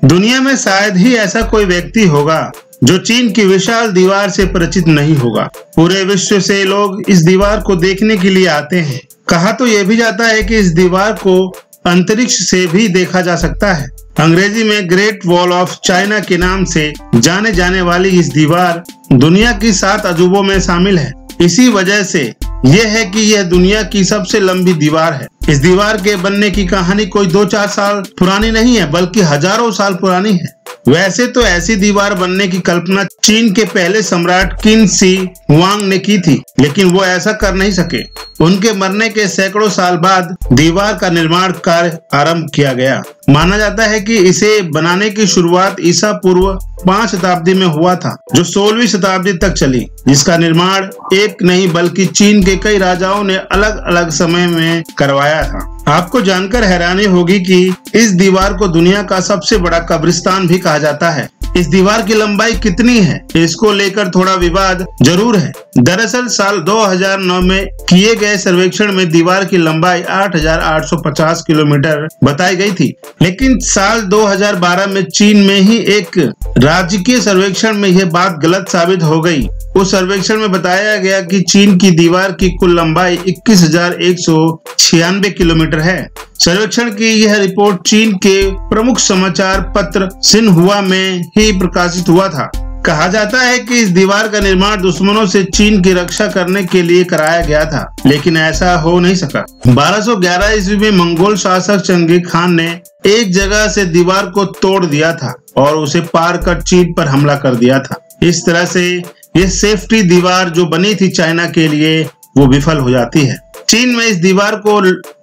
दुनिया में शायद ही ऐसा कोई व्यक्ति होगा जो चीन की विशाल दीवार से परिचित नहीं होगा। पूरे विश्व से लोग इस दीवार को देखने के लिए आते हैं। कहा तो यह भी जाता है कि इस दीवार को अंतरिक्ष से भी देखा जा सकता है। अंग्रेजी में ग्रेट वॉल ऑफ चाइना के नाम से जाने जाने वाली इस दीवार दुनिया की 7 अजूबों में शामिल है। इसी वजह से यह है कि यह दुनिया की सबसे लंबी दीवार है। इस दीवार के बनने की कहानी कोई 2-4 साल पुरानी नहीं है, बल्कि हजारों साल पुरानी है। वैसे तो ऐसी दीवार बनने की कल्पना चीन के पहले सम्राट किन शी हुआंग ने की थी, लेकिन वो ऐसा कर नहीं सके। उनके मरने के सैकड़ों साल बाद दीवार का निर्माण कार्य आरंभ किया गया। माना जाता है कि इसे बनाने की शुरुआत ईसा पूर्व 5 शताब्दी में हुआ था, जो 16वीं शताब्दी तक चली, जिसका निर्माण एक नहीं बल्कि चीन के कई राजाओं ने अलग अलग समय में करवाया था। आपको जानकर हैरानी होगी कि इस दीवार को दुनिया का सबसे बड़ा कब्रिस्तान भी कहा जाता है। इस दीवार की लंबाई कितनी है, इसको लेकर थोड़ा विवाद जरूर है। दरअसल साल 2009 में किए गए सर्वेक्षण में दीवार की लंबाई 8,850 किलोमीटर बताई गई थी, लेकिन साल 2012 में चीन में ही एक राजकीय सर्वेक्षण में यह बात गलत साबित हो गई। उस सर्वेक्षण में बताया गया कि चीन की दीवार की कुल लंबाई 21,196 किलोमीटर है। सर्वेक्षण की यह रिपोर्ट चीन के प्रमुख समाचार पत्र सिन्हुआ में ही प्रकाशित हुआ था। कहा जाता है कि इस दीवार का निर्माण दुश्मनों से चीन की रक्षा करने के लिए कराया गया था, लेकिन ऐसा हो नहीं सका। 1211 ईस्वी में मंगोल शासक चंगेज खान ने एक जगह से दीवार को तोड़ दिया था और उसे पार कर चीन पर हमला कर दिया था। इस तरह से यह सेफ्टी दीवार जो बनी थी चाइना के लिए, वो विफल हो जाती है। चीन में इस दीवार को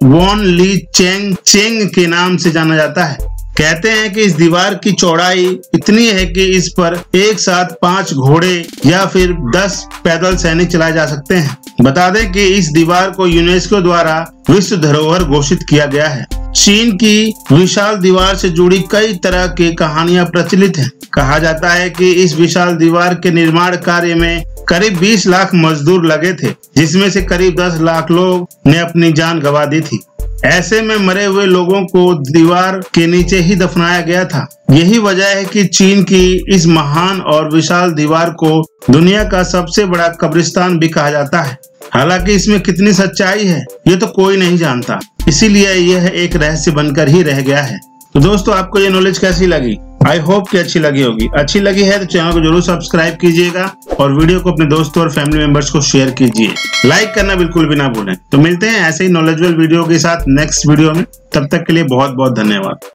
वॉन ली चेंग के नाम से जाना जाता है। कहते हैं कि इस दीवार की चौड़ाई इतनी है कि इस पर एक साथ 5 घोड़े या फिर 10 पैदल सैनिक चलाए जा सकते हैं। बता दें कि इस दीवार को यूनेस्को द्वारा विश्व धरोहर घोषित किया गया है। चीन की विशाल दीवार से जुड़ी कई तरह की कहानियां प्रचलित हैं। कहा जाता है कि इस विशाल दीवार के निर्माण कार्य में करीब 20 लाख मजदूर लगे थे, जिसमें से करीब 10 लाख लोग ने अपनी जान गंवा दी थी। ऐसे में मरे हुए लोगों को दीवार के नीचे ही दफनाया गया था। यही वजह है कि चीन की इस महान और विशाल दीवार को दुनिया का सबसे बड़ा कब्रिस्तान भी कहा जाता है। हालांकि इसमें कितनी सच्चाई है ये तो कोई नहीं जानता, इसीलिए यह एक रहस्य बनकर ही रह गया है। तो दोस्तों, आपको ये नॉलेज कैसी लगी? आई होप कि अच्छी लगी होगी। अच्छी लगी है तो चैनल को जरूर सब्सक्राइब कीजिएगा और वीडियो को अपने दोस्तों और फैमिली मेंबर्स को शेयर कीजिए। लाइक करना बिल्कुल भी ना भूलें। तो मिलते हैं ऐसे ही नॉलेजेबल वीडियो के साथ नेक्स्ट वीडियो में। तब तक के लिए बहुत बहुत धन्यवाद।